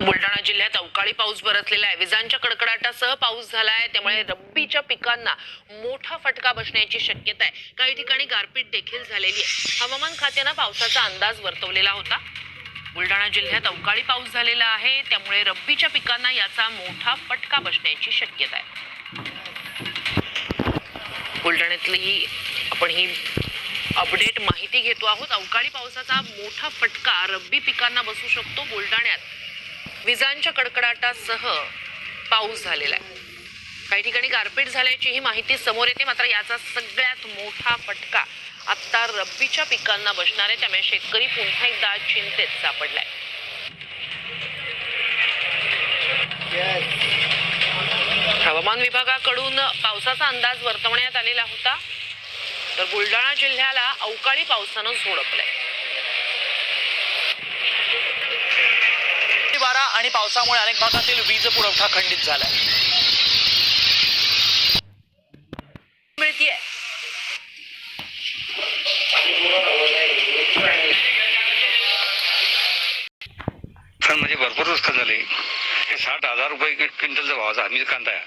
बुलढाणा जिल्ह्यात अवकाळी पाऊस बरसलेला आहे. विजांच्या कडकडाटासह पाऊस झालाय, त्यामुळे रब्बीच्या पिकांना मोठा फटका बसण्याची शक्यता आहे. काही ठिकाणी गारपीट देखील झालेली आहे. हवामान खात्यानं पावसाचा अंदाज वर्तवलेला होता. बुलढाणा जिल्ह्यात अवकाळी पाऊस झालेला आहे, त्यामुळे रब्बीच्या पिकांना याचा मोठा फटका बसण्याची शक्यता आहे. बुलढाण्यातली आपण ही अपडेट माहिती घेतो आहोत. अवकाळी पावसाचा मोठा फटका रब्बी पिकांना बसू शकतो. बुलढाण्यात विजांच्या कडकडाटासह पाऊस झालेला आहे. काही ठिकाणी गारपीट झाल्याची ही माहिती समोर येते. मात्र याचा सगळ्यात मोठा फटका आता रब्बीच्या पिकांना बसणार आहे. त्यामुळे शेतकरी पुन्हा एकदा चिंतेत सापडलाय. हवामान विभागाकडून पावसाचा अंदाज वर्तवण्यात आलेला होता, तर बुलढाणा जिल्ह्याला अवकाळी पावसानं झोडपलंय. वारा आणि पावसामुळे अनेक भागातील वीज पुरवठा खंडित झालाय. मिळतीये म्हणजे भरपूर नुकसान झाले. 60,000 रुपये क्विंटलचा भावाचा आम्ही कांदा आहे.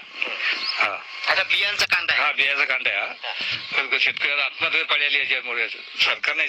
हा आता बियांचा कांदा आहे. हा बियाचा कांदा आहे. शेतकऱ्याला आत्महत्या पडलेली याच्यामुळे सरकारने